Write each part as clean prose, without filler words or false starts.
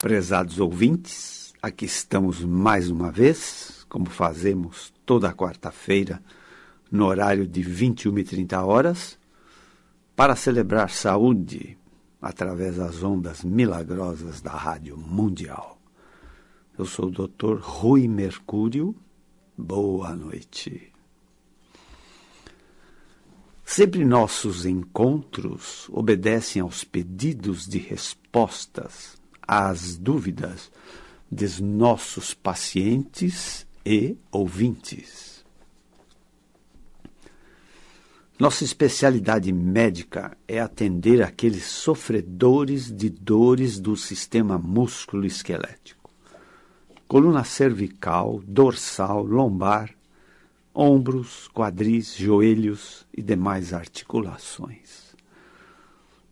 Prezados ouvintes, aqui estamos mais uma vez, como fazemos toda quarta-feira, no horário de 21h30, para celebrar saúde através das ondas milagrosas da Rádio Mundial. Eu sou o Dr. Rui Mercúrio. Boa noite. Sempre nossos encontros obedecem aos pedidos de respostas às dúvidas dos nossos pacientes e ouvintes. Nossa especialidade médica é atender aqueles sofredores de dores do sistema músculo-esquelético, coluna cervical, dorsal, lombar, ombros, quadris, joelhos e demais articulações.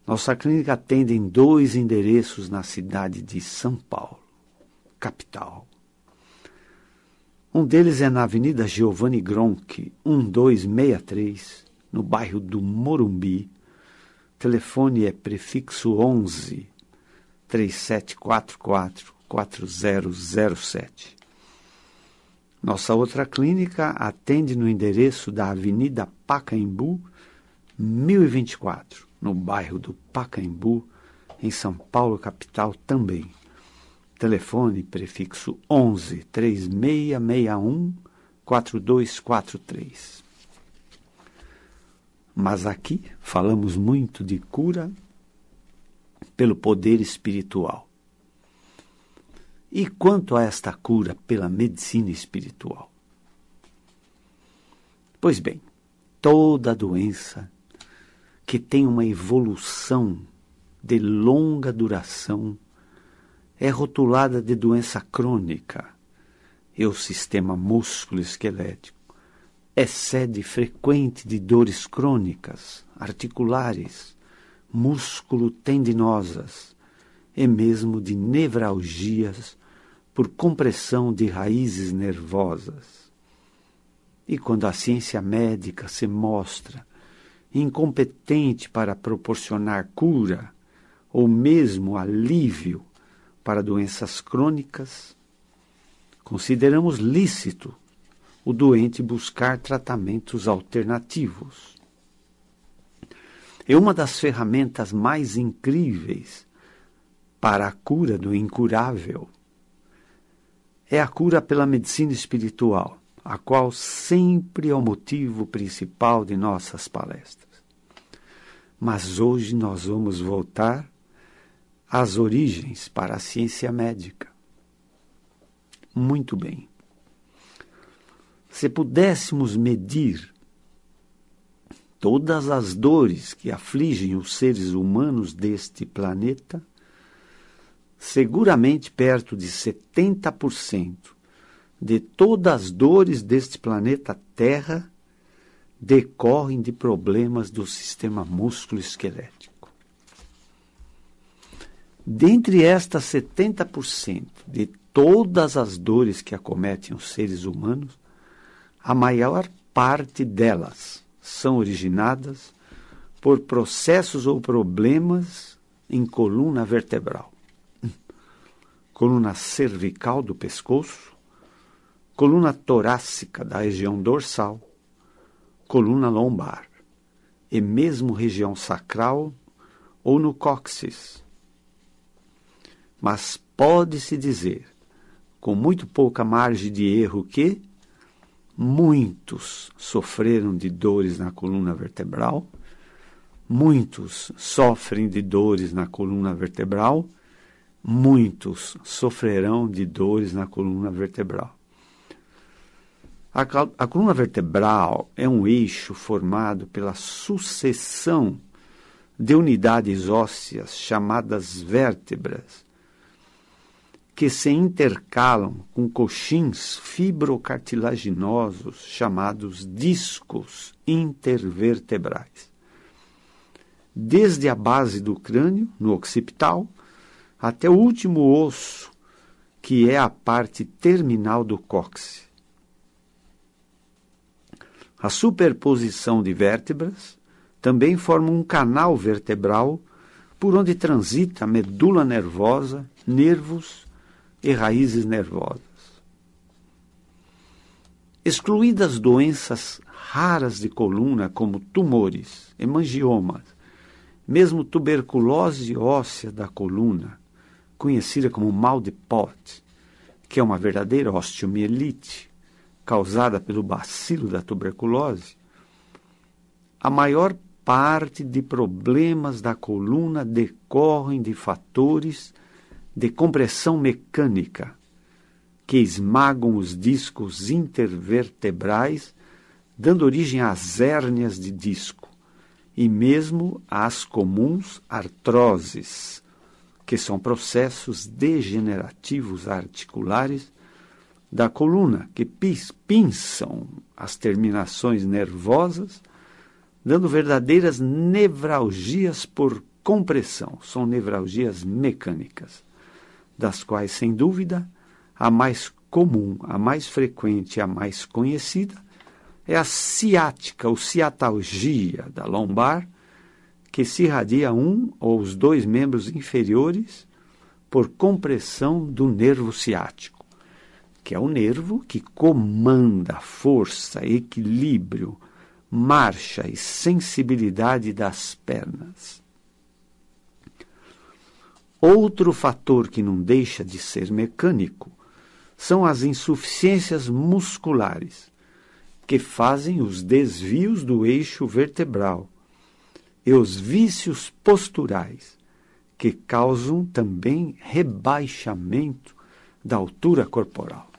Nossa clínica atende em 2 endereços na cidade de São Paulo, capital. Um deles é na Avenida Giovanni Gronchi, 1263, no bairro do Morumbi. O telefone é prefixo 11 3744 4007. Nossa outra clínica atende no endereço da Avenida Pacaembu, 1024, no bairro do Pacaembu, em São Paulo, capital também. Telefone prefixo 11 3661 4243. Mas aqui falamos muito de cura pelo poder espiritual. E quanto a esta cura pela medicina espiritual? Pois bem, toda doença que tem uma evolução de longa duração é rotulada de doença crônica, e o sistema músculo-esquelético é sede frequente de dores crônicas, articulares, músculo-tendinosas e mesmo de nevralgias por compressão de raízes nervosas. E quando a ciência médica se mostra incompetente para proporcionar cura ou mesmo alívio para doenças crônicas, consideramos lícito o doente buscar tratamentos alternativos. E uma das ferramentas mais incríveis para a cura do incurável é a cura pela medicina espiritual, a qual sempre é o motivo principal de nossas palestras. Mas hoje nós vamos voltar às origens para a ciência médica. Muito bem. Se pudéssemos medir todas as dores que afligem os seres humanos deste planeta, seguramente perto de 70% de todas as dores deste planeta Terra decorrem de problemas do sistema músculo-esquelético. Dentre estas 70% de todas as dores que acometem os seres humanos, a maior parte delas são originadas por processos ou problemas em coluna vertebral, coluna cervical do pescoço, coluna torácica da região dorsal, coluna lombar e mesmo região sacral ou no cóccix. Mas pode-se dizer, com muito pouca margem de erro, que muitos sofreram de dores na coluna vertebral, muitos sofrem de dores na coluna vertebral, muitos sofrerão de dores na coluna vertebral. A coluna vertebral é um eixo formado pela sucessão de unidades ósseas chamadas vértebras, que se intercalam com coxins fibrocartilaginosos chamados discos intervertebrais. Desde a base do crânio, no occipital, até o último osso, que é a parte terminal do cóccix. A superposição de vértebras também forma um canal vertebral por onde transita a medula nervosa, nervos e raízes nervosas. Excluídas doenças raras de coluna, como tumores, hemangiomas, mesmo tuberculose óssea da coluna, conhecida como mal de Pott, que é uma verdadeira osteomielite causada pelo bacilo da tuberculose, a maior parte de problemas da coluna decorrem de fatores de compressão mecânica que esmagam os discos intervertebrais, dando origem às hérnias de disco e mesmo às comuns artroses, que são processos degenerativos articulares da coluna, que pinçam as terminações nervosas, dando verdadeiras nevralgias por compressão. São nevralgias mecânicas, das quais, sem dúvida, a mais comum, a mais frequente e a mais conhecida é a ciática ou ciatalgia da lombar, que se irradia um ou os dois membros inferiores por compressão do nervo ciático, que é o nervo que comanda a força, equilíbrio, marcha e sensibilidade das pernas. Outro fator que não deixa de ser mecânico são as insuficiências musculares, que fazem os desvios do eixo vertebral, e os vícios posturais, que causam também rebaixamento da altura corporal.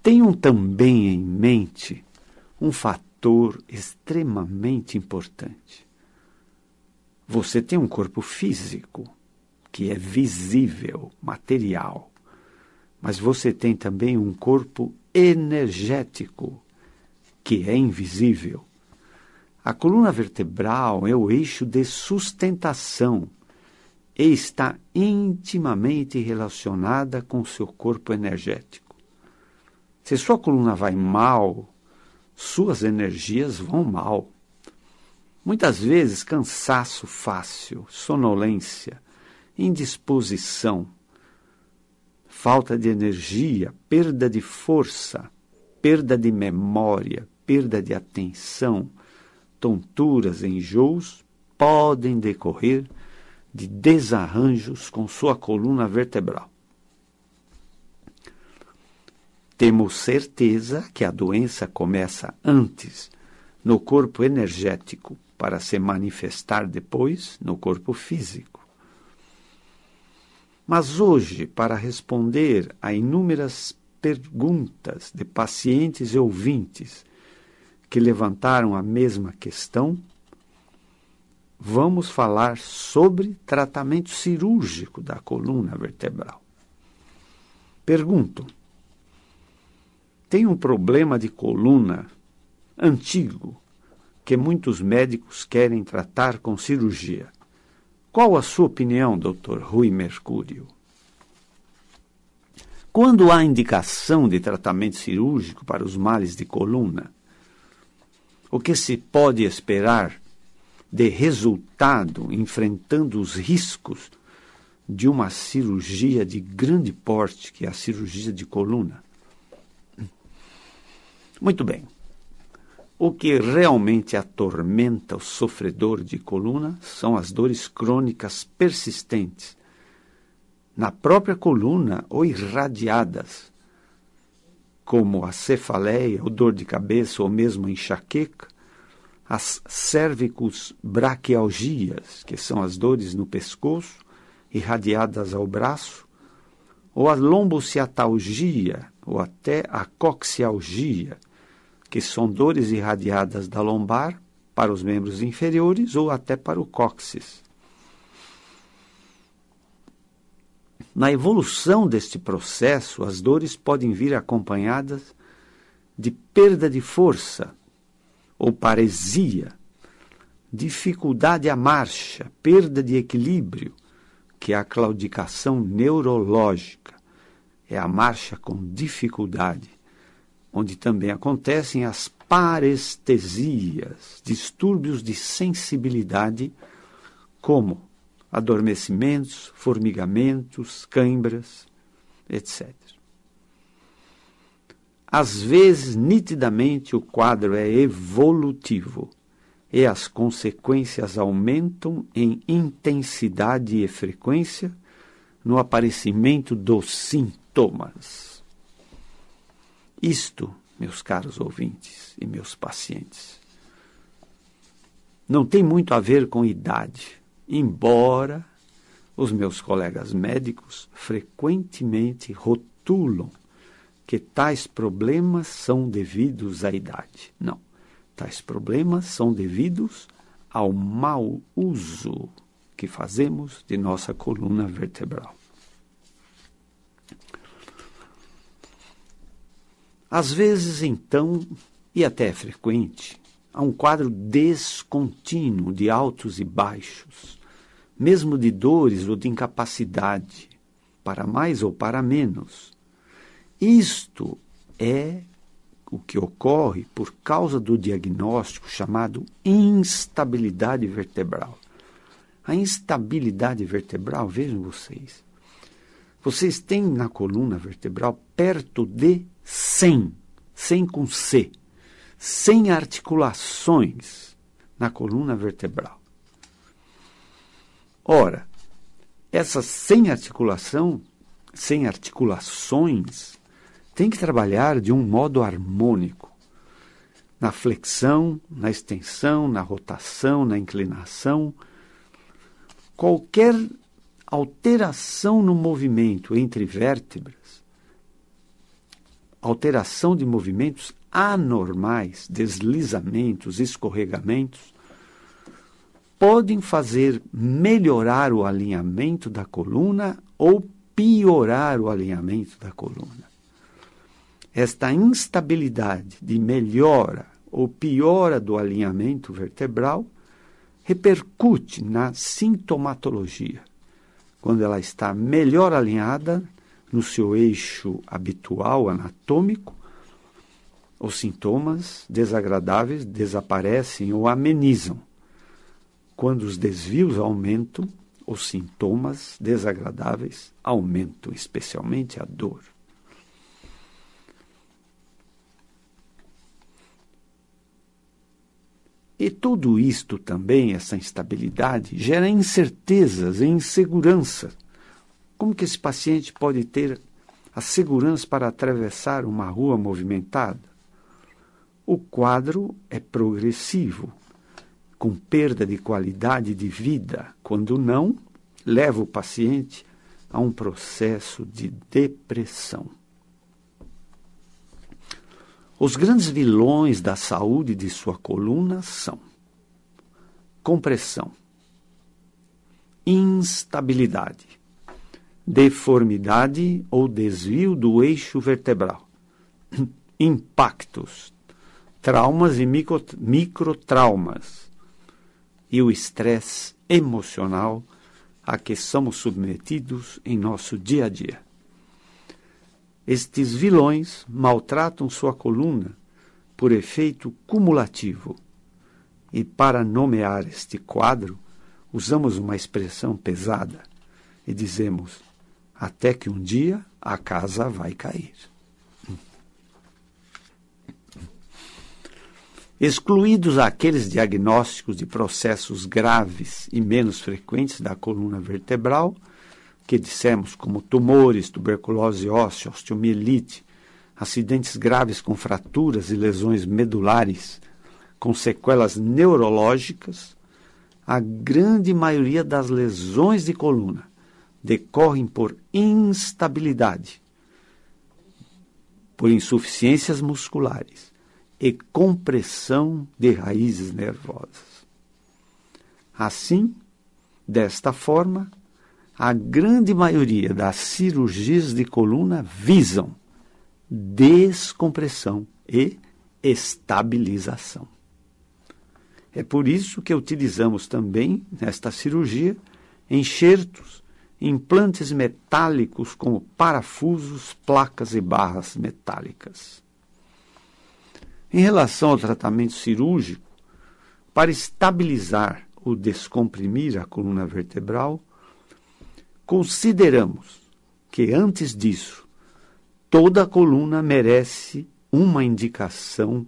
Tenham também em mente um fator extremamente importante. Você tem um corpo físico, que é visível, material, mas você tem também um corpo energético, que é invisível. A coluna vertebral é o eixo de sustentação e está intimamente relacionada com seu corpo energético. Se sua coluna vai mal, suas energias vão mal. Muitas vezes, cansaço fácil, sonolência, indisposição, falta de energia, perda de força, perda de memória, perda de atenção, tonturas, enjoos podem decorrer de desarranjos com sua coluna vertebral. Temos certeza que a doença começa antes no corpo energético para se manifestar depois no corpo físico. Mas hoje, para responder a inúmeras perguntas de pacientes e ouvintes que levantaram a mesma questão, vamos falar sobre tratamento cirúrgico da coluna vertebral. Pergunto: tem um problema de coluna antigo que muitos médicos querem tratar com cirurgia. Qual a sua opinião, Dr. Rui Mercúrio? Quando há indicação de tratamento cirúrgico para os males de coluna, o que se pode esperar de resultado enfrentando os riscos de uma cirurgia de grande porte, que é a cirurgia de coluna? Muito bem. O que realmente atormenta o sofredor de coluna são as dores crônicas persistentes na própria coluna ou irradiadas, como a cefaleia, ou dor de cabeça, ou mesmo a enxaqueca, as cervicosbraquialgias, que são as dores no pescoço, irradiadas ao braço, ou a lombociatalgia, ou até a coxialgia, que são dores irradiadas da lombar para os membros inferiores ou até para o cóccix. Na evolução deste processo, as dores podem vir acompanhadas de perda de força ou paresia, dificuldade à marcha, perda de equilíbrio, que é a claudicação neurológica, é a marcha com dificuldade, onde também acontecem as parestesias, distúrbios de sensibilidade, como adormecimentos, formigamentos, câimbras, etc. Às vezes, nitidamente, o quadro é evolutivo e as consequências aumentam em intensidade e frequência no aparecimento dos sintomas. Isto, meus caros ouvintes e meus pacientes, não tem muito a ver com idade, embora os meus colegas médicos frequentemente rotulam que tais problemas são devidos à idade. Não, tais problemas são devidos ao mau uso que fazemos de nossa coluna vertebral. Às vezes, então, e até é frequente, há um quadro descontínuo de altos e baixos, mesmo de dores ou de incapacidade, para mais ou para menos. Isto é o que ocorre por causa do diagnóstico chamado instabilidade vertebral. A instabilidade vertebral, vejam vocês, vocês têm na coluna vertebral perto de 100 com C, 100 articulações na coluna vertebral. Ora, essas 100 articulações têm que trabalhar de um modo harmônico, na flexão, na extensão, na rotação, na inclinação. Qualquer alteração no movimento entre vértebras, alteração de movimentos anormais, deslizamentos, escorregamentos, podem fazer melhorar o alinhamento da coluna ou piorar o alinhamento da coluna. Esta instabilidade de melhora ou piora do alinhamento vertebral repercute na sintomatologia, quando ela está melhor alinhada no seu eixo habitual anatômico, os sintomas desagradáveis desaparecem ou amenizam. Quando os desvios aumentam, os sintomas desagradáveis aumentam, especialmente a dor. E tudo isto também, essa instabilidade, gera incertezas e insegurança. Como que esse paciente pode ter a segurança para atravessar uma rua movimentada? O quadro é progressivo, com perda de qualidade de vida. Quando não, leva o paciente a um processo de depressão. Os grandes vilões da saúde de sua coluna são compressão, instabilidade, deformidade ou desvio do eixo vertebral, impactos, traumas e microtraumas e o estresse emocional a que somos submetidos em nosso dia a dia. Estes vilões maltratam sua coluna por efeito cumulativo. E para nomear este quadro, usamos uma expressão pesada e dizemos: até que um dia a casa vai cair. Excluídos aqueles diagnósticos de processos graves e menos frequentes da coluna vertebral, que dissemos como tumores, tuberculose óssea, osteomielite, acidentes graves com fraturas e lesões medulares, com sequelas neurológicas, a grande maioria das lesões de coluna decorrem por instabilidade, por insuficiências musculares e compressão de raízes nervosas. Assim, desta forma, a grande maioria das cirurgias de coluna visam descompressão e estabilização. É por isso que utilizamos também, nesta cirurgia, enxertos, implantes metálicos como parafusos, placas e barras metálicas. Em relação ao tratamento cirúrgico, para estabilizar ou descomprimir a coluna vertebral, consideramos que, antes disso, toda a coluna merece uma indicação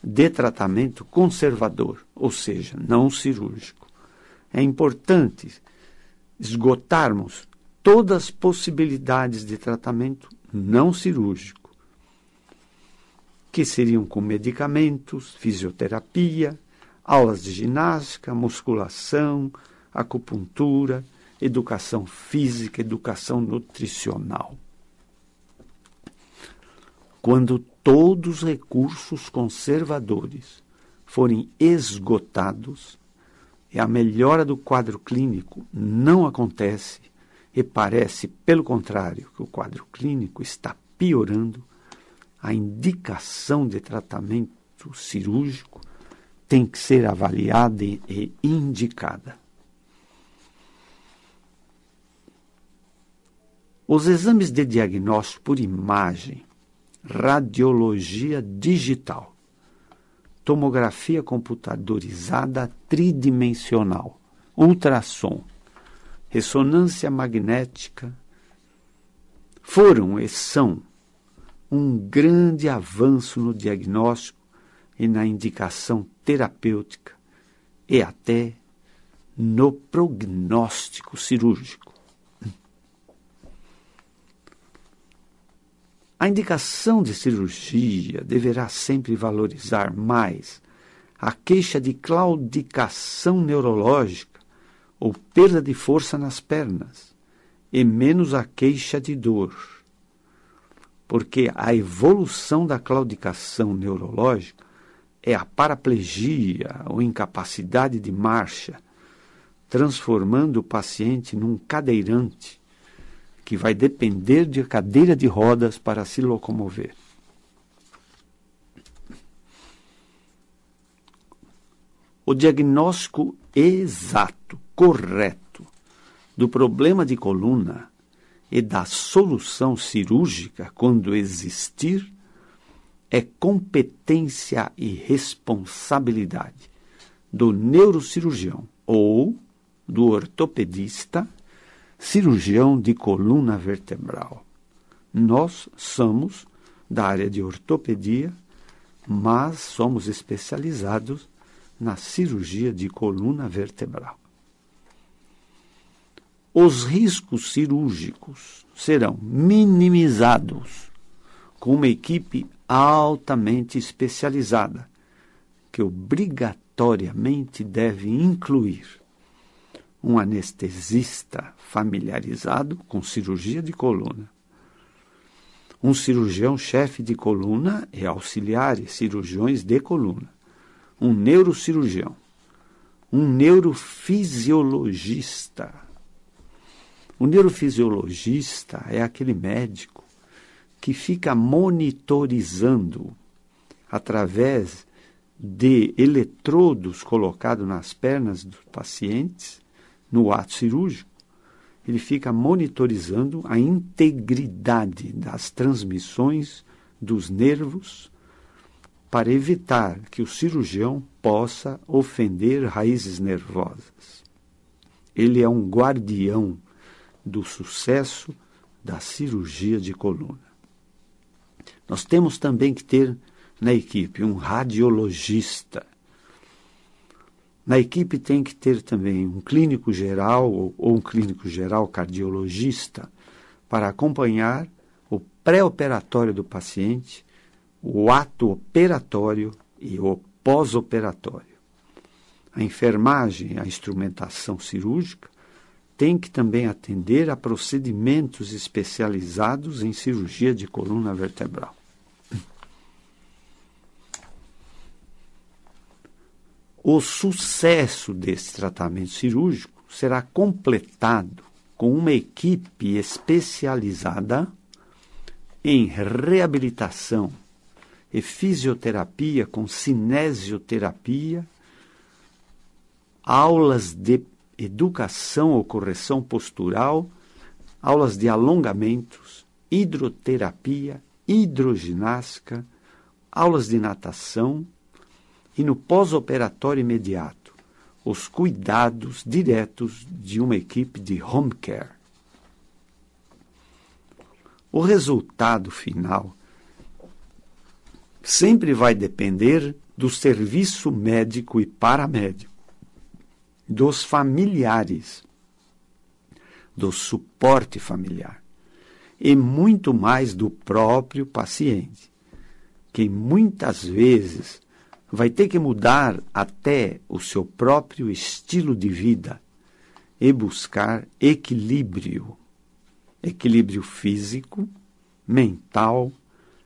de tratamento conservador, ou seja, não cirúrgico. É importante esgotarmos todas as possibilidades de tratamento não cirúrgico, que seriam com medicamentos, fisioterapia, aulas de ginástica, musculação, acupuntura, educação física, educação nutricional. Quando todos os recursos conservadores forem esgotados, e a melhora do quadro clínico não acontece e parece, pelo contrário, que o quadro clínico está piorando, a indicação de tratamento cirúrgico tem que ser avaliada e indicada. Os exames de diagnóstico por imagem, radiologia digital, tomografia computadorizada tridimensional, ultrassom, ressonância magnética, foram e são um grande avanço no diagnóstico e na indicação terapêutica e até no prognóstico cirúrgico. A indicação de cirurgia deverá sempre valorizar mais a queixa de claudicação neurológica ou perda de força nas pernas e menos a queixa de dor, porque a evolução da claudicação neurológica é a paraplegia ou incapacidade de marcha, transformando o paciente num cadeirante que vai depender de cadeira de rodas para se locomover. O diagnóstico exato, correto, do problema de coluna e da solução cirúrgica, quando existir, é competência e responsabilidade do neurocirurgião ou do ortopedista, cirurgião de coluna vertebral. Nós somos da área de ortopedia, mas somos especializados na cirurgia de coluna vertebral. Os riscos cirúrgicos serão minimizados com uma equipe altamente especializada, que obrigatoriamente deve incluir um anestesista familiarizado com cirurgia de coluna, um cirurgião-chefe de coluna e auxiliares cirurgiões de coluna, um neurocirurgião, um neurofisiologista. O neurofisiologista é aquele médico que fica monitorizando através de eletrodos colocados nas pernas dos pacientes, no ato cirúrgico. Ele fica monitorizando a integridade das transmissões dos nervos para evitar que o cirurgião possa ofender raízes nervosas. Ele é um guardião do sucesso da cirurgia de coluna. Nós temos também que ter na equipe um radiologista. Na equipe tem que ter também um clínico geral ou um clínico geral cardiologista para acompanhar o pré-operatório do paciente, o ato operatório e o pós-operatório. A enfermagem, a instrumentação cirúrgica, tem que também atender a procedimentos especializados em cirurgia de coluna vertebral. O sucesso desse tratamento cirúrgico será completado com uma equipe especializada em reabilitação e fisioterapia com cinesioterapia, aulas de educação ou correção postural, aulas de alongamentos, hidroterapia, hidroginástica, aulas de natação e no pós-operatório imediato, os cuidados diretos de uma equipe de home care. O resultado final sempre vai depender do serviço médico e paramédico, dos familiares, do suporte familiar e muito mais do próprio paciente, que muitas vezes vai ter que mudar até o seu próprio estilo de vida e buscar equilíbrio físico, mental,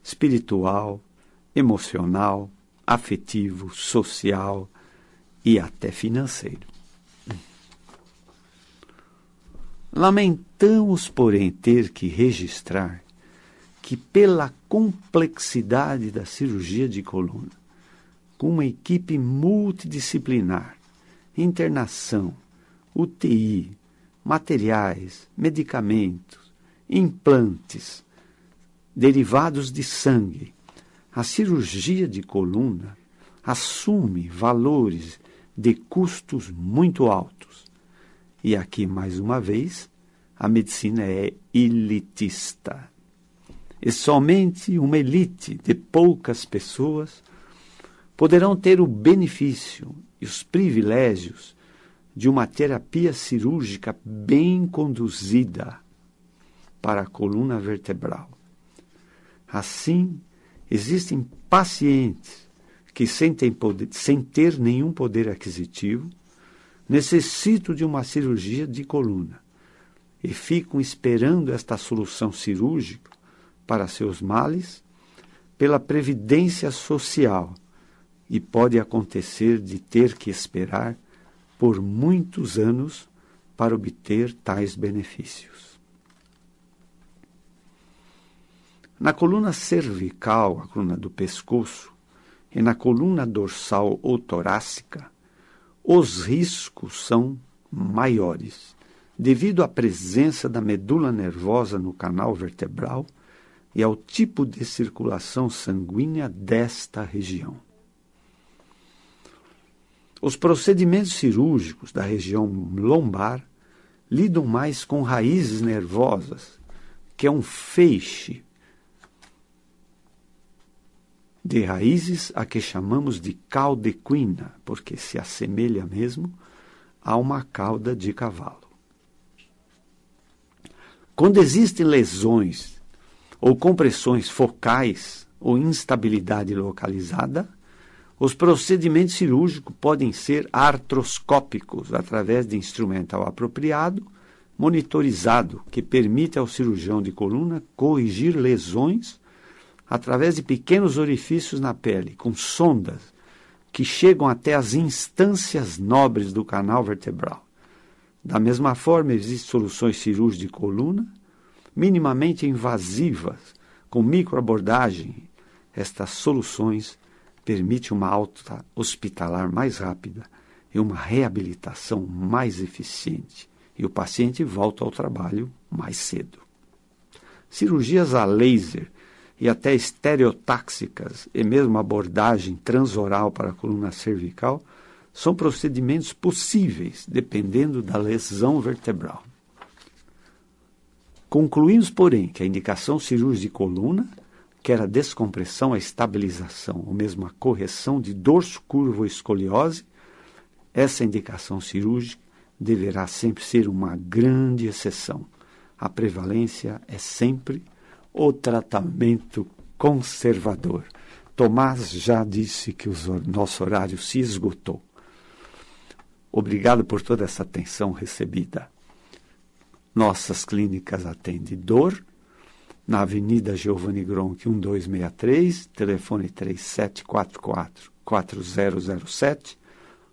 espiritual, emocional, afetivo, social e até financeiro. Lamentamos, porém, ter que registrar que, pela complexidade da cirurgia de coluna, com uma equipe multidisciplinar, internação, UTI, materiais, medicamentos, implantes, derivados de sangue, a cirurgia de coluna assume valores de custos muito altos. E aqui, mais uma vez, a medicina é elitista. E somente uma elite de poucas pessoas poderão ter o benefício e os privilégios de uma terapia cirúrgica bem conduzida para a coluna vertebral. Assim, existem pacientes que, sem ter nenhum poder aquisitivo, necessitam de uma cirurgia de coluna e ficam esperando esta solução cirúrgica para seus males pela previdência social, e pode acontecer de ter que esperar por muitos anos para obter tais benefícios. Na coluna cervical, a coluna do pescoço, e na coluna dorsal ou torácica, os riscos são maiores, devido à presença da medula nervosa no canal vertebral e ao tipo de circulação sanguínea desta região. Os procedimentos cirúrgicos da região lombar lidam mais com raízes nervosas, que é um feixe de raízes a que chamamos de cauda equina, porque se assemelha mesmo a uma cauda de cavalo. Quando existem lesões ou compressões focais ou instabilidade localizada, os procedimentos cirúrgicos podem ser artroscópicos, através de instrumental apropriado, monitorizado, que permite ao cirurgião de coluna corrigir lesões através de pequenos orifícios na pele, com sondas que chegam até as instâncias nobres do canal vertebral. Da mesma forma, existem soluções cirúrgicas de coluna minimamente invasivas, com microabordagem. Estas soluções permitem uma alta hospitalar mais rápida e uma reabilitação mais eficiente, e o paciente volta ao trabalho mais cedo. Cirurgias a laser e até estereotáxicas, e mesmo abordagem transoral para a coluna cervical, são procedimentos possíveis, dependendo da lesão vertebral. Concluímos, porém, que a indicação cirúrgica de coluna, quer a descompressão, a estabilização, ou mesmo a correção de dorso curvo ou escoliose, essa indicação cirúrgica deverá sempre ser uma grande exceção. A prevalência é sempre o tratamento conservador. Tomás já disse que o nosso horário se esgotou. Obrigado por toda essa atenção recebida. Nossas clínicas atendem dor, na Avenida Giovanni Gronchi 1263, telefone 3744-4007,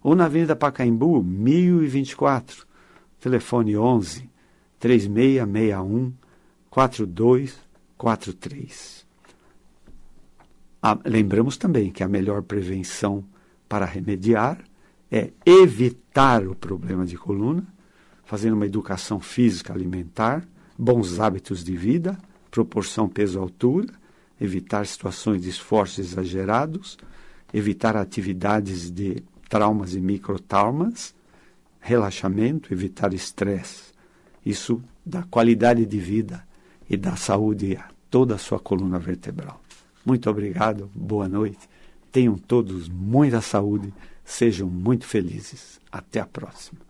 ou na Avenida Pacaembu 1024, telefone 11-3661-4243. Lembramos também que a melhor prevenção para remediar é evitar o problema de coluna, fazendo uma educação física alimentar, bons hábitos de vida, proporção peso-altura, evitar situações de esforços exagerados, evitar atividades de traumas e microtraumas, relaxamento, evitar estresse. Isso dá qualidade de vida e dá saúde a toda a sua coluna vertebral. Muito obrigado, boa noite. Tenham todos muita saúde, sejam muito felizes. Até a próxima.